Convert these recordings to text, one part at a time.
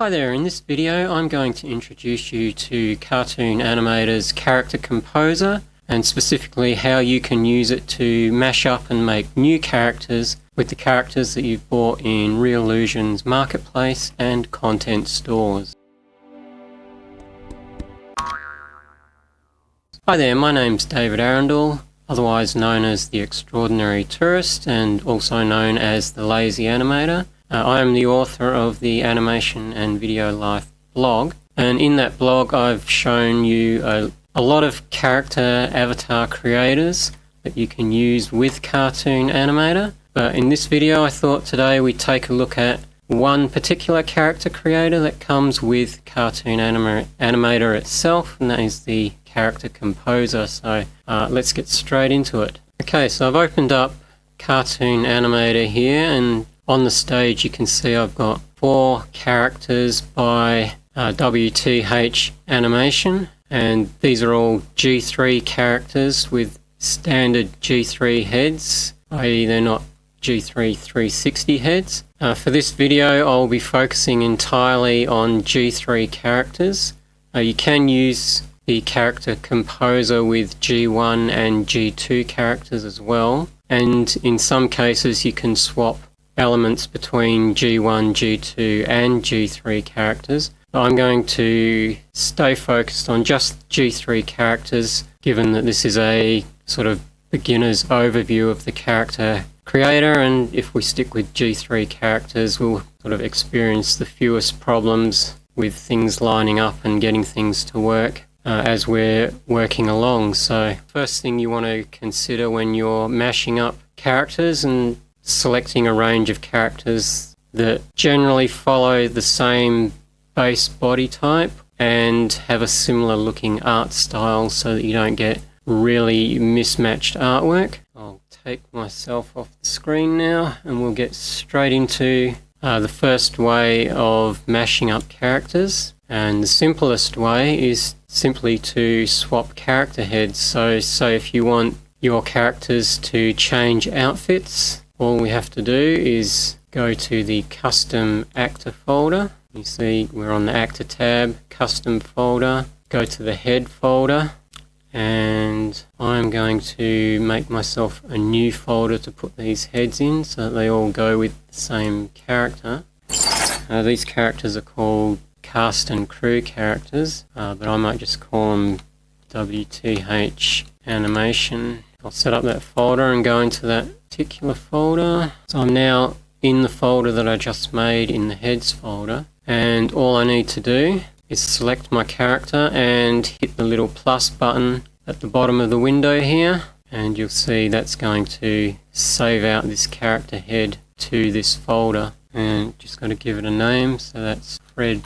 Hi there, in this video I'm going to introduce you to Cartoon Animator's Character Composer and specifically how you can use it to mash up and make new characters with the characters that you've bought in Reallusion's marketplace and content stores. Hi there, my name's David Arundel, otherwise known as the Extraordinary Tourist and also known as the Lazy Animator. I am the author of the Animation and Video Life blog, and in that blog I've shown you a lot of character avatar creators that you can use with Cartoon Animator. But in this video I thought today we'd take a look at one particular character creator that comes with Cartoon Animator itself, and that is the Character Composer. So let's get straight into it. Okay, so I've opened up Cartoon Animator here, and on the stage you can see I've got 4 characters by WTH Animation, and these are all G3 characters with standard G3 heads, i.e. they're not G3 360 heads. For this video I'll be focusing entirely on G3 characters. You can use the Character Composer with G1 and G2 characters as well, and in some cases you can swap elements between G1, G2 and G3 characters. I'm going to stay focused on just G3 characters, given that this is a sort of beginner's overview of the character creator, and if we stick with G3 characters we'll sort of experience the fewest problems with things lining up and getting things to work as we're working along. So first thing you want to consider when you're mashing up characters and selecting a range of characters that generally follow the same base body type and have a similar looking art style so that you don't get really mismatched artwork. I'll take myself off the screen now and we'll get straight into the first way of mashing up characters. And the simplest way is simply to swap character heads. So if you want your characters to change outfits, all we have to do is go to the Custom Actor folder. You see we're on the Actor tab, Custom folder, go to the Head folder, and I'm going to make myself a new folder to put these heads in so that they all go with the same character. These characters are called Cast and Crew characters, but I might just call them WTH Animation. I'll set up that folder and go into that particular folder. So I'm now in the folder that I just made in the Heads folder, and all I need to do is select my character and hit the little plus button at the bottom of the window here, and you'll see that's going to save out this character head to this folder. And just got to give it a name, so that's Fred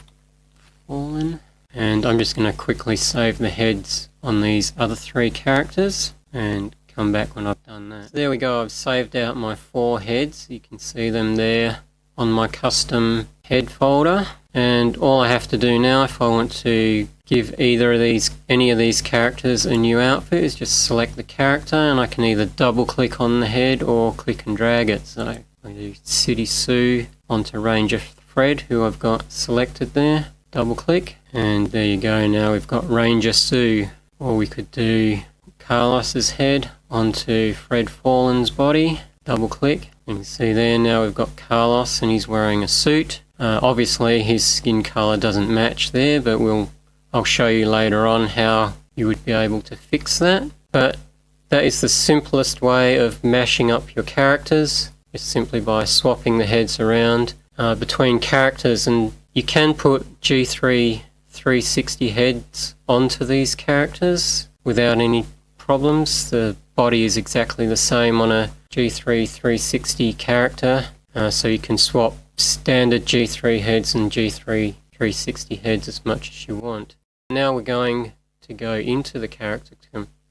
Fallen, and I'm just going to quickly save the heads on these other 3 characters and come back when I've done that. So there we go, I've saved out my 4 heads. You can see them there on my custom head folder, and all I have to do now if I want to give any of these characters a new outfit is just select the character, and I can either double click on the head or click and drag it. So I do City Sue onto Ranger Fred, who I've got selected there, double click, and there you go, now we've got Ranger Sue. Or we could do Carlos's head onto Fred Fallen's body, double click, and you can see there now we've got Carlos and he's wearing a suit. Obviously his skin color doesn't match there, but I'll show you later on how you would be able to fix that. But that is the simplest way of mashing up your characters, just simply by swapping the heads around between characters. And you can put G3 360 heads onto these characters without any problems. The body is exactly the same on a G3 360 character, so you can swap standard G3 heads and G3 360 heads as much as you want. Now we're going to go into the Character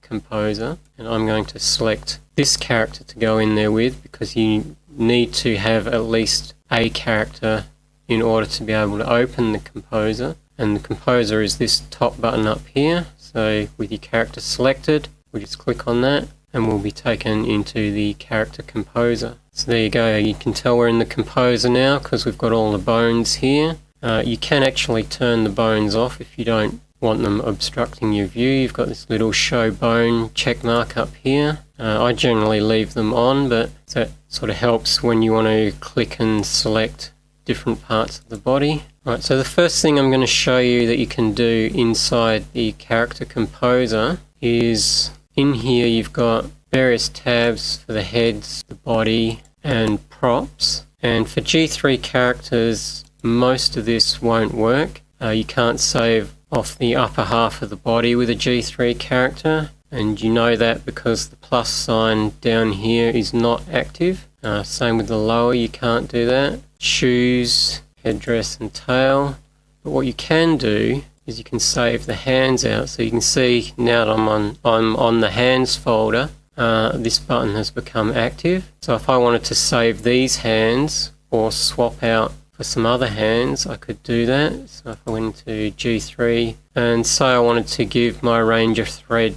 Composer, and I'm going to select this character to go in there with, because you need to have at least a character in order to be able to open the Composer, and the Composer is this top button up here. So with your character selected, we just click on that and we'll be taken into the Character Composer. So there you go, you can tell we're in the Composer now because we've got all the bones here, You can actually turn the bones off if you don't want them obstructing your view. You've got this little show bone check mark up here. I generally leave them on, but that sort of helps when you want to click and select different parts of the body. Right, so the first thing I'm going to show you that you can do inside the Character Composer is in here you've got various tabs for the heads, the body, and props. And for G3 characters, most of this won't work. You can't save off the upper half of the body with a G3 character, and you know that because the plus sign down here is not active. Same with the lower, you can't do that. Shoes, headdress and tail. But what you can do is you can save the hands out. So you can see now that I'm on the hands folder, this button has become active. So if I wanted to save these hands or swap out for some other hands, I could do that. So if I went into G3 and say I wanted to give my Ranger Fred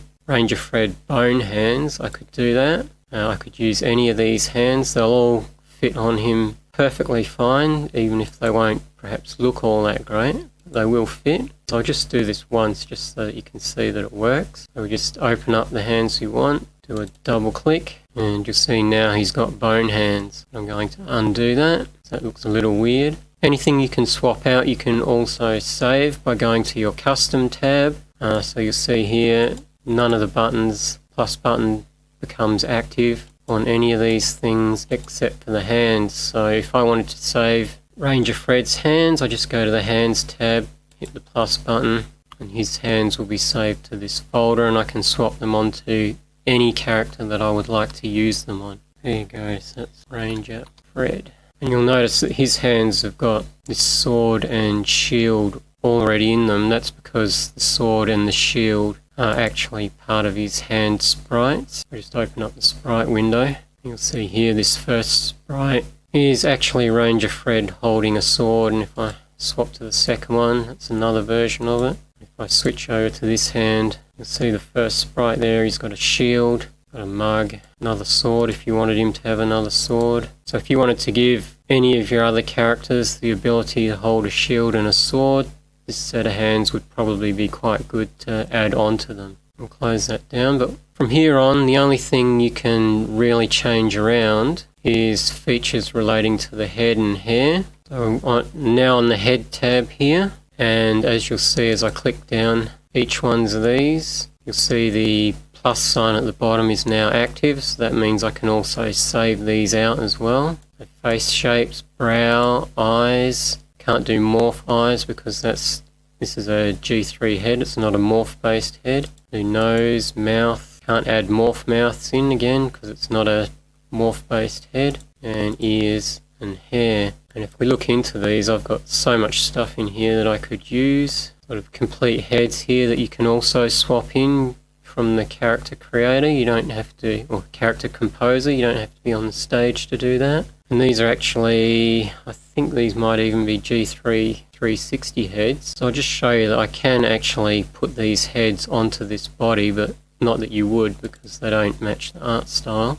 bone hands, I could do that. I could use any of these hands. They'll all fit on him perfectly fine, even if they won't perhaps look all that great. They will fit. So I'll just do this once just so that you can see that it works. So we just open up the hands we want, do a double click, and you'll see now he's got bone hands. I'm going to undo that. So that looks a little weird. Anything you can swap out you can also save by going to your custom tab. So you'll see here none of the buttons, plus button becomes active on any of these things except for the hands. So if I wanted to save Ranger Fred's hands, I just go to the hands tab, hit the plus button, and his hands will be saved to this folder, and I can swap them onto any character that I would like to use them on. There you go, so that's Ranger Fred. And you'll notice that his hands have got this sword and shield already in them. That's because the sword and the shield are actually part of his hand sprites. I just open up the sprite window. You'll see here this first sprite is actually Ranger Fred holding a sword, and if I swap to the second one, that's another version of it. If I switch over to this hand, you'll see the first sprite there, he's got a shield, got a mug, another sword if you wanted him to have another sword. So if you wanted to give any of your other characters the ability to hold a shield and a sword, this set of hands would probably be quite good to add on to them. I'll close that down, but from here on the only thing you can really change around is features relating to the head and hair. So I'm now on the head tab here, and as you'll see as I click down each one of these, you'll see the plus sign at the bottom is now active, so that means I can also save these out as well. So face shapes, brow, eyes. Can't do morph eyes because this is a G3 head, it's not a morph based head. Do nose, mouth, can't add morph mouths in again because it's not a morph based head. And ears and hair. And if we look into these, I've got so much stuff in here that I could use. Sort of complete heads here that you can also swap in from the character creator. You don't have to, or character composer, you don't have to be on the stage to do that. And these are actually, I think these might even be G3 360 heads. So I'll just show you that I can actually put these heads onto this body, but not that you would because they don't match the art style.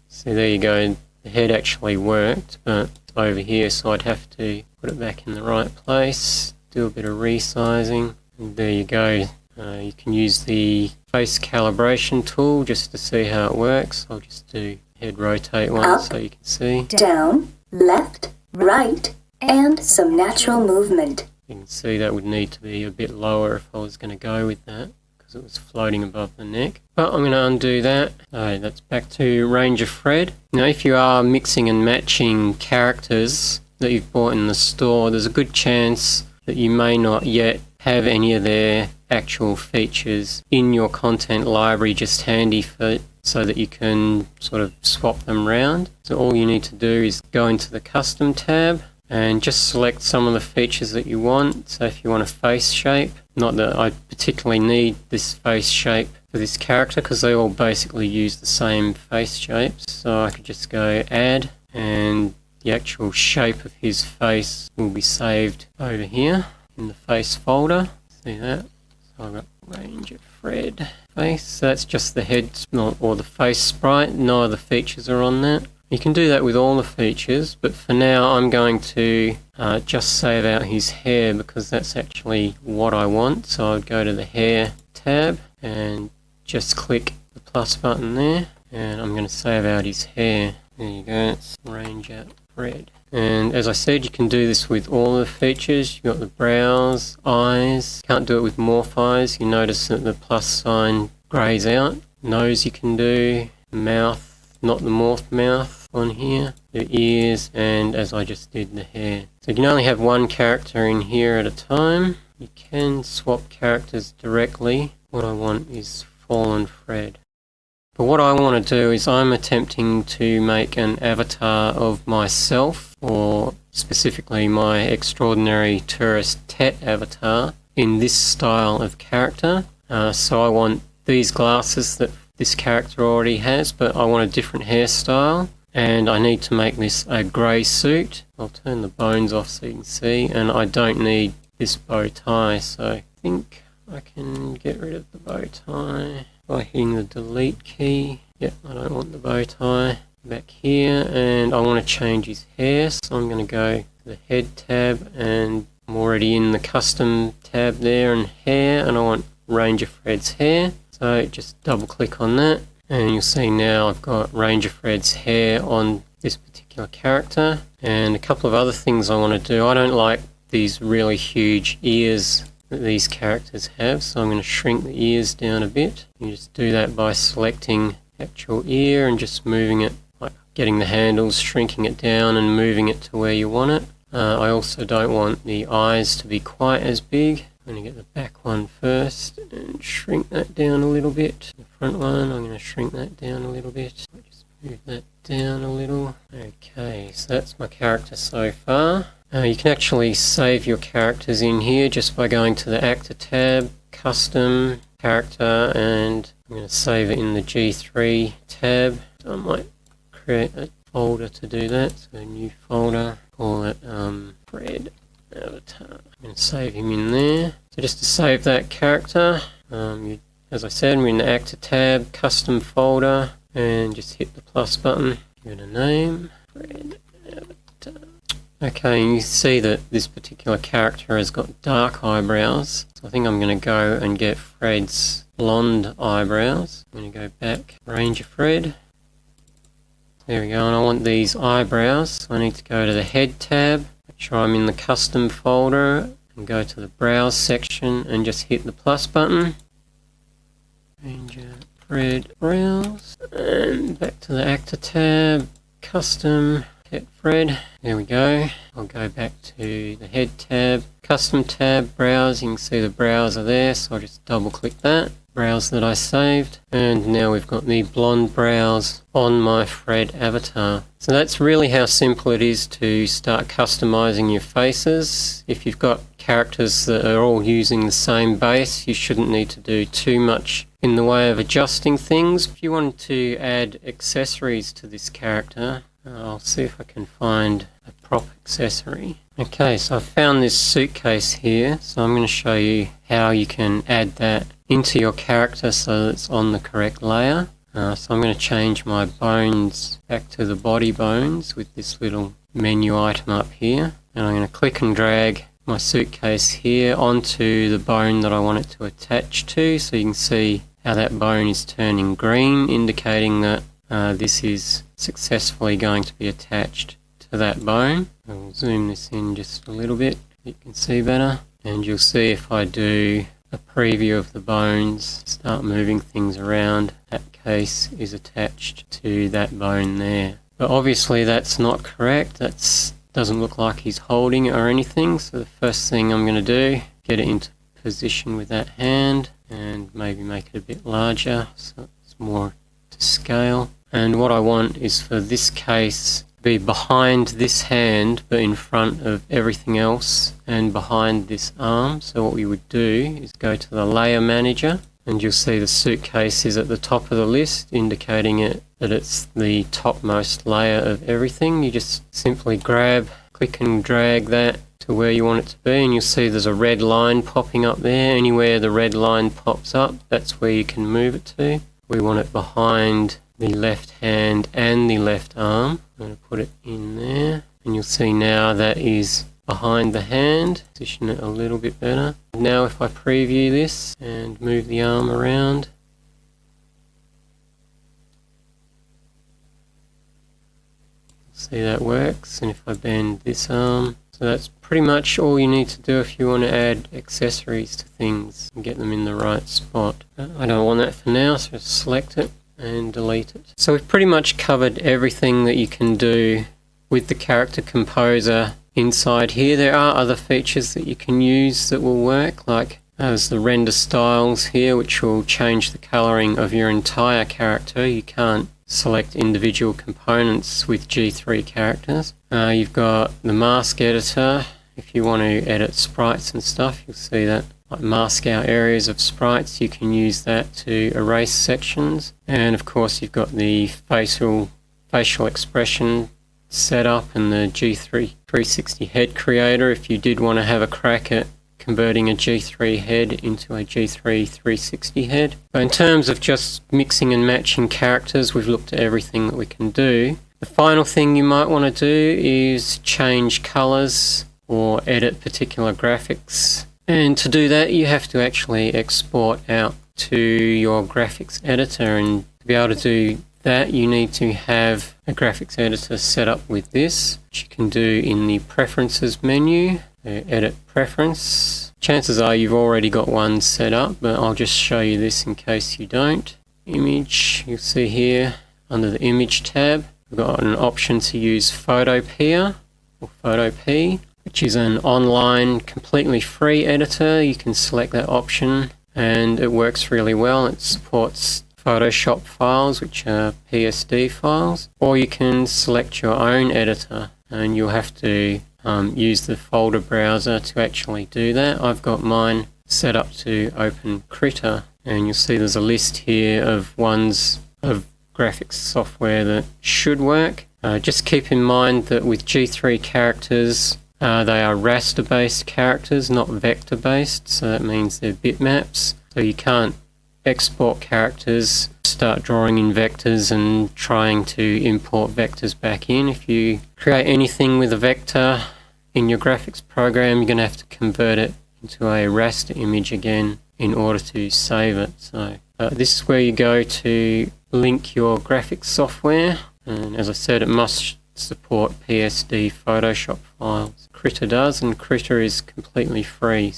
See, there you go, the head actually worked, but it's over here, so I'd have to put it back in the right place, do a bit of resizing, and there you go. You can use the face calibration tool just to see how it works. I'll just do head rotate once so you can see. Down, left, right, and some natural movement. You can see that would need to be a bit lower if I was going to go with that because it was floating above the neck. But I'm going to undo that. So that's back to Ranger Fred. Now if you are mixing and matching characters that you've bought in the store, there's a good chance that you may not yet have any of their actual features in your content library just handy so that you can sort of swap them around. So all you need to do is go into the custom tab and just select some of the features that you want. So if you want a face shape, not that I particularly need this face shape for this character because they all basically use the same face shapes. So I could just go add, and the actual shape of his face will be saved over here in the face folder. See that? So I've got Ranger Fred face. So that's just the head or the face sprite. No other features are on that. You can do that with all the features, but for now I'm going to just save out his hair because that's actually what I want. So I'd go to the hair tab and just click the plus button there, and I'm going to save out his hair. There you go, let's range out Fred. And as I said, you can do this with all the features. You've got the brows, eyes. Can't do it with morph eyes. You notice that the plus sign greys out. Nose you can do, mouth, not the morph mouth on here, the ears, and as I just did, the hair. So you can only have one character in here at a time. You can swap characters directly. What I want is Fallen Fred. But what I want to do is I'm attempting to make an avatar of myself, or specifically my extraordinary tourist Tet avatar, in this style of character. So I want these glasses that this character already has, but I want a different hairstyle, and I need to make this a grey suit. I'll turn the bones off so you can see, and I don't need this bow tie, so I think I can get rid of the bow tie by hitting the delete key. Yep, I don't want the bow tie. Back here, and I want to change his hair, so I'm going to go to the head tab, and I'm already in the custom tab there and hair, and I want Ranger Fred's hair. So just double click on that, and you'll see now I've got Ranger Fred's hair on this particular character. And a couple of other things I want to do. I don't like these really huge ears that these characters have, so I'm going to shrink the ears down a bit. You just do that by selecting actual ear and just moving it, like getting the handles, shrinking it down and moving it to where you want it. I also don't want the eyes to be quite as big. I'm going to get the back one first and shrink that down a little bit. The front one, I'm going to shrink that down a little bit. I'll just move that down a little. Okay, so that's my character so far. You can actually save your characters in here just by going to the Actor tab, Custom, Character, and I'm going to save it in the G3 tab. So I might create a folder to do that. So a new folder, call it Fred Avatar. I'm going to save him in there. So just to save that character, as I said, we're in the Actor tab, Custom Folder, and just hit the plus button. Give it a name, Fred Avatar. Okay, you see that this particular character has got dark eyebrows. So I think I'm going to go and get Fred's blonde eyebrows. I'm going to go back, Ranger Fred. There we go, and I want these eyebrows. So I need to go to the Head tab, make sure I'm in the Custom folder, and go to the Browse section and just hit the plus button. Ranger Fred Browse, and back to the Actor tab, Custom, Tet Fred. There we go. I'll go back to the Head tab, Custom tab, Browse. You can see the brows are there, so I'll just double click that. Brows that I saved, and now we've got the blonde brows on my Fred avatar. So that's really how simple it is to start customizing your faces. If you've got characters that are all using the same base, you shouldn't need to do too much in the way of adjusting things. If you wanted to add accessories to this character, I'll see if I can find a prop accessory. Okay, so I found this suitcase here, so I'm going to show you how you can add that into your character so that it's on the correct layer. So I'm going to change my bones back to the body bones with this little menu item up here, and I'm going to click and drag my suitcase here onto the bone that I want it to attach to, so you can see how that bone is turning green, indicating that this is successfully going to be attached to that bone. I'll zoom this in just a little bit so you can see better, and you'll see if I do a preview of the bones, start moving things around, that case is attached to that bone there. But obviously that's not correct. That doesn't look like he's holding it or anything, so the first thing I'm going to do, get it into position with that hand and maybe make it a bit larger so it's more to scale. And what I want is for this case to be behind this hand but in front of everything else and behind this arm. So what we would do is go to the layer manager, and you'll see the suitcase is at the top of the list, indicating that it's the topmost layer of everything. You just simply grab, click and drag that to where you want it to be, and you'll see there's a red line popping up there. Anywhere the red line pops up, that's where you can move it to. We want it behind the left hand and the left arm. I'm going to put it in there, and you'll see now that is behind the hand. Position it a little bit better. Now if I preview this and move the arm around, see that works. And if I bend this arm, so that's pretty much all you need to do if you want to add accessories to things and get them in the right spot. I don't want that for now, so select it and delete it. So we've pretty much covered everything that you can do with the Character Composer inside here. There are other features that you can use that will work, like there's the render styles here, which will change the coloring of your entire character. You can't select individual components with G3 characters. You've got the mask editor. If you want to edit sprites and stuff, you'll see that, like mask out areas of sprites, you can use that to erase sections. And of course you've got the facial expression setup and the G3 360 head creator if you did want to have a crack at converting a G3 head into a G3 360 head. But in terms of just mixing and matching characters, we've looked at everything that we can do. The final thing you might want to do is change colors or edit particular graphics. And to do that, you have to actually export out to your graphics editor, and to be able to do that, you need to have a graphics editor set up with this, which you can do in the Preferences menu. Edit Preference. Chances are you've already got one set up, but I'll just show you this in case you don't. Image, you'll see here under the Image tab, we've got an option to use Photopea or Photopea, which is an online completely free editor. You can select that option and it works really well. It supports Photoshop files, which are PSD files, or you can select your own editor and you'll have to use the folder browser to actually do that. I've got mine set up to open Krita, and you'll see there's a list here of ones of graphics software that should work. Just keep in mind that with G3 characters, they are raster based characters, not vector based, so that means they're bitmaps. So you can't export characters, start drawing in vectors and trying to import vectors back in. If you create anything with a vector in your graphics program, you're going to have to convert it into a raster image again in order to save it. So this is where you go to link your graphics software, and as I said, it must support PSD Photoshop files. Krita does, and Krita is completely free.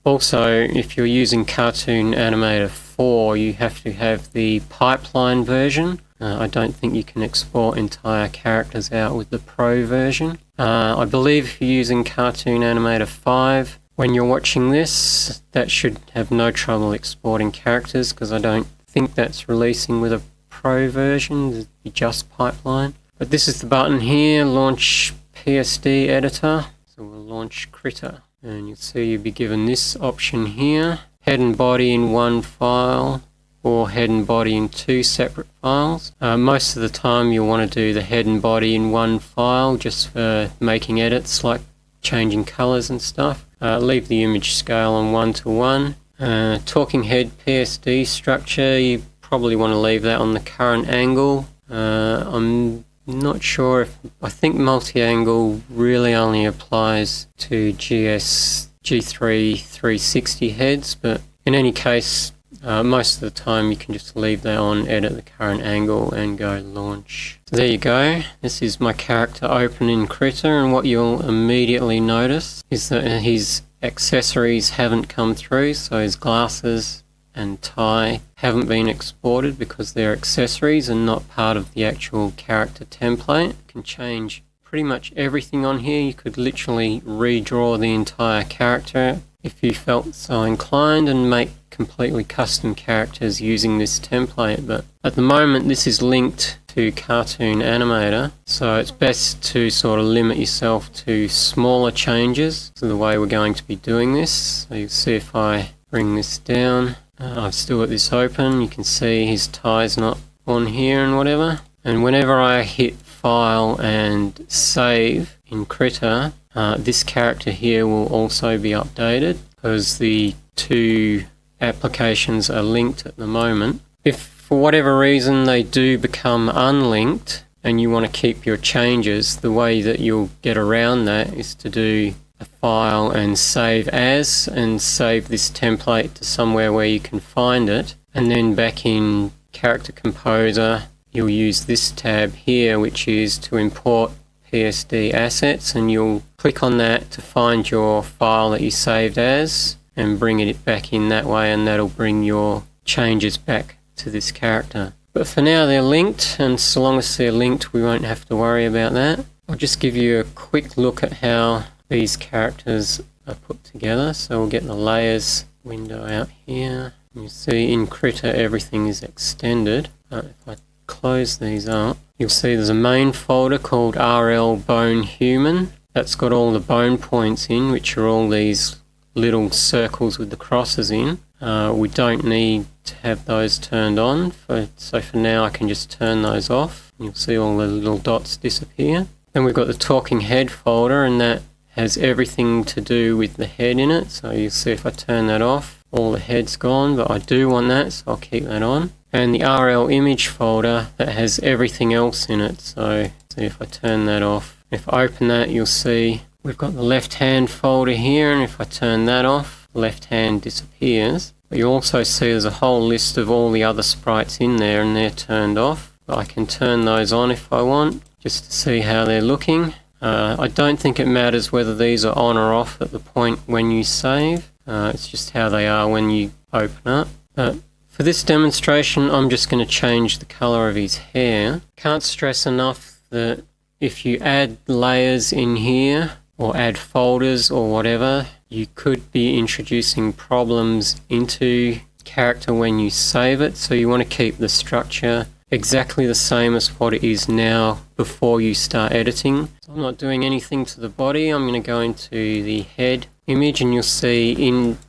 Also, if you're using Cartoon Animator 4, you have to have the pipeline version. I don't think you can export entire characters out with the Pro version. I believe if you're using Cartoon Animator 5, when you're watching this, that should have no trouble exporting characters, because I don't think that's releasing with a Pro version, it'd be just pipeline. But this is the button here, Launch PSD Editor. So we'll launch Krita. And you'll see you'll be given this option here, head and body in one file or head and body in two separate files. Most of the time you'll want to do the head and body in one file just for making edits like changing colors and stuff. Leave the image scale on 1:1. Talking head PSD structure, you probably want to leave that on the current angle. I'm not sure if, I think multi-angle really only applies to G3 360 heads, but in any case, most of the time you can just leave that on, edit the current angle and go launch. So there you go. This is my character open in Krita, and what you'll immediately notice is that his accessories haven't come through, so his glasses and tie haven't been exported because they're accessories and not part of the actual character template. You can change pretty much everything on here. You could literally redraw the entire character if you felt so inclined and make completely custom characters using this template, but at the moment this is linked to Cartoon Animator, so it's best to sort of limit yourself to smaller changes. So the way we're going to be doing this, so you'll see if I bring this down, I've still got this open, you can see his tie's not on here and whatever, and whenever I hit file and save in Krita, this character here will also be updated because the two applications are linked at the moment. If for whatever reason they do become unlinked and you want to keep your changes, the way that you'll get around that is to do a file and save as, and save this template to somewhere where you can find it, and then back in Character Composer you'll use this tab here, which is to import PSD assets, and you'll click on that to find your file that you saved as and bring it back in that way, and that'll bring your changes back to this character. But for now they're linked, and so long as they're linked we won't have to worry about that. I'll just give you a quick look at how these characters are put together. So we'll get the layers window out here. You see in Critter everything is extended. If I close these up, you'll see there's a main folder called RL Bone Human. That's got all the bone points in, which are all these little circles with the crosses in. We don't need to have those turned on, so for now I can just turn those off. You'll see all the little dots disappear. Then we've got the Talking Head folder, and that has everything to do with the head in it. So you'll see if I turn that off, all the head's gone, but I do want that, so I'll keep that on. And the RL Image folder, that has everything else in it. So see if I turn that off. If I open that, you'll see we've got the left hand folder here, and if I turn that off, left hand disappears. But you also see there's a whole list of all the other sprites in there, and they're turned off. But I can turn those on if I want, just to see how they're looking. I don't think it matters whether these are on or off at the point when you save. It's just how they are when you open up. But for this demonstration I'm just going to change the colour of his hair. Can't stress enough that if you add layers in here or add folders or whatever, you could be introducing problems into character when you save it. So you want to keep the structure exactly the same as what it is now before you start editing. So I'm not doing anything to the body. I'm going to go into the head image, and you'll see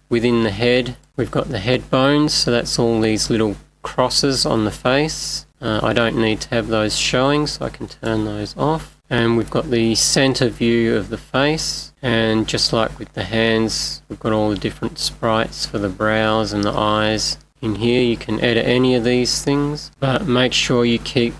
within the head we've got the head bones, so that's all these little crosses on the face. I don't need to have those showing, so I can turn those off. And we've got the center view of the face, and just like with the hands, we've got all the different sprites for the brows and the eyes. In here you can edit any of these things, but make sure you keep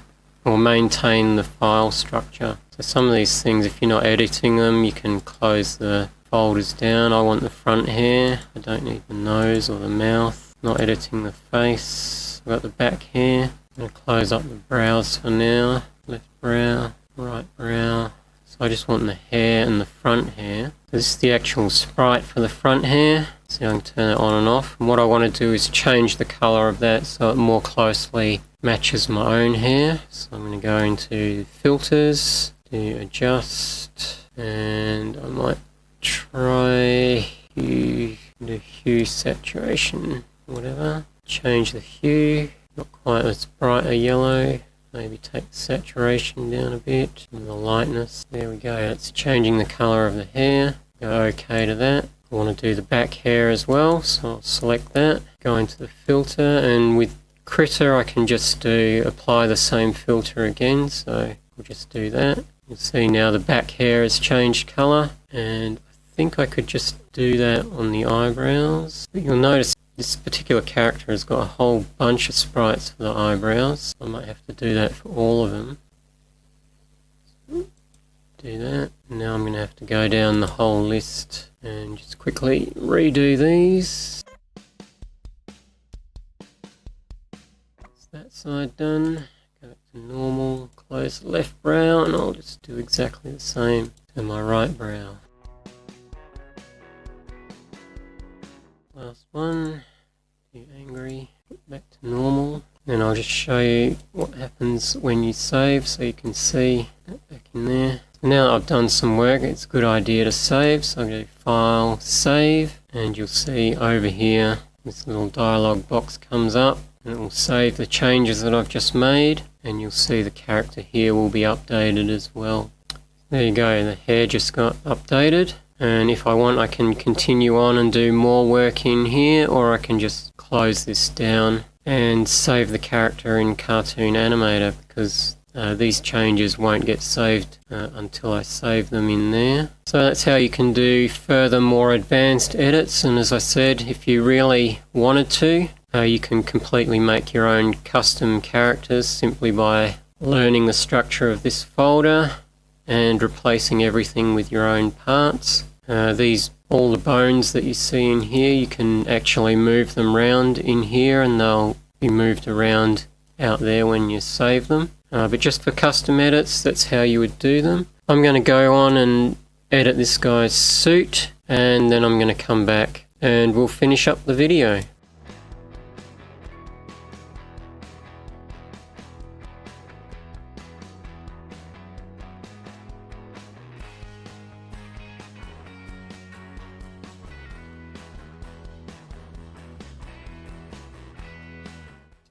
or maintain the file structure. So some of these things, if you're not editing them, you can close the folders down. I want the front hair, I don't need the nose or the mouth. Not editing the face. I've got the back hair. I'm going to close up the brows for now. Left brow, right brow. So I just want the hair and the front hair. This is the actual sprite for the front hair. So I can turn it on and off. And what I want to do is change the colour of that so it more closely matches my own hair. So I'm going to go into filters, do adjust, and I might try hue, do hue saturation, whatever. Change the hue, not quite as bright a yellow. Maybe take the saturation down a bit, and the lightness. There we go, it's changing the colour of the hair. Go OK to that. I want to do the back hair as well, so I'll select that. Go into the filter, and with Critter I can just apply the same filter again, so we'll just do that. You'll see now the back hair has changed colour, and I think I could just do that on the eyebrows. But you'll notice this particular character has got a whole bunch of sprites for the eyebrows. I might have to do that for all of them. Do that. Now I'm going to have to go down the whole list and just quickly redo these. That's that side done. Go back to normal, close the left brow, and I'll just do exactly the same to my right brow. Last one, do angry, put back to normal. Then I'll just show you what happens when you save, so you can see that back in there. So now that I've done some work, it's a good idea to save. So I'm going to File, Save, and you'll see over here this little dialog box comes up, and it will save the changes that I've just made, and you'll see the character here will be updated as well. There you go, the hair just got updated. And if I want, I can continue on and do more work in here, or I can just close this down and save the character in Cartoon Animator, because these changes won't get saved until I save them in there. So that's how you can do further more advanced edits, and as I said, if you really wanted to, You can completely make your own custom characters simply by learning the structure of this folder and replacing everything with your own parts. All the bones that you see in here, you can actually move them around in here and they'll be moved around out there when you save them. But just for custom edits, that's how you would do them. I'm going to go on and edit this guy's suit, and then I'm going to come back and we'll finish up the video.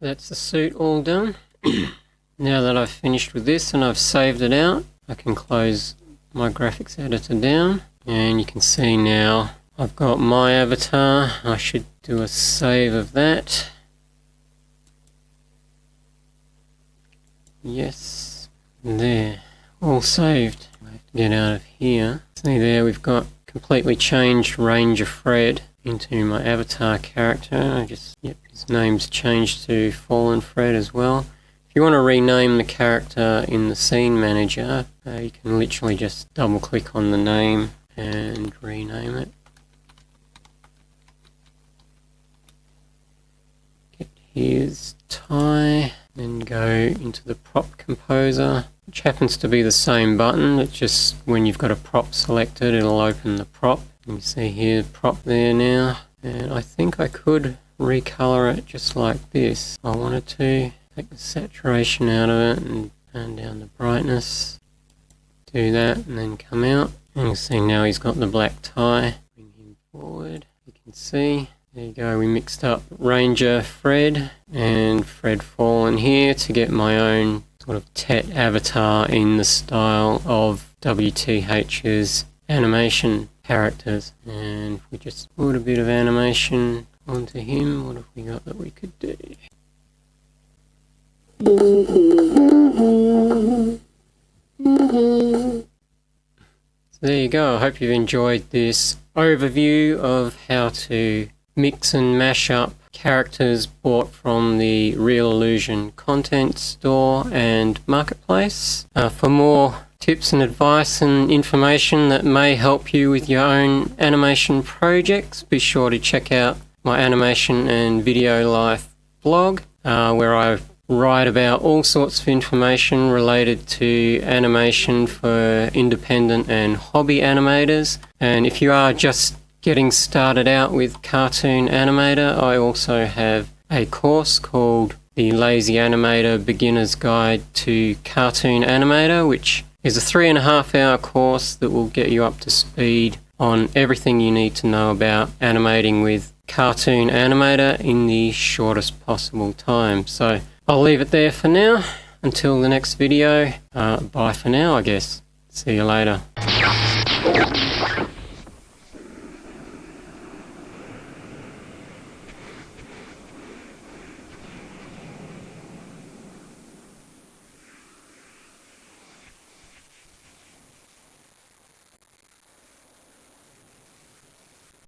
That's the suit all done. Now that I've finished with this and I've saved it out, I can close my graphics editor down, and you can see now I've got my avatar. I should do a save of that. Yes, there, all saved. I have to get out of here. See there, we've got completely changed Ranger Fred into my avatar character. His name's changed to Fallen Fred as well. If you want to rename the character in the scene manager, you can literally just double click on the name and rename it. Get his tie, then go into the prop composer, which happens to be the same button. It's just when you've got a prop selected, it'll open the prop. You can see here, prop there now. And I think I could recolor it just like this. I wanted to take the saturation out of it and turn down the brightness. Do that and then come out. And you can see now he's got the black tie. Bring him forward. You can see, there you go, we mixed up Ranger Fred and Fred Fallen here to get my own sort of Tet avatar in the style of WTH's animation characters. And if we just put a bit of animation onto him, what have we got that we could do? So there you go. I hope you've enjoyed this overview of how to mix and mash up characters bought from the Reallusion content store and marketplace. For more tips and advice and information that may help you with your own animation projects, be sure to check out my Animation and Video Life blog, where I write about all sorts of information related to animation for independent and hobby animators. And if you are just getting started out with Cartoon Animator, I also have a course called the Lazy Animator Beginner's Guide to Cartoon Animator, which is a 3.5-hour course that will get you up to speed on everything you need to know about animating with Cartoon Animator in the shortest possible time. So I'll leave it there for now. Until the next video, bye for now, I guess. See you later.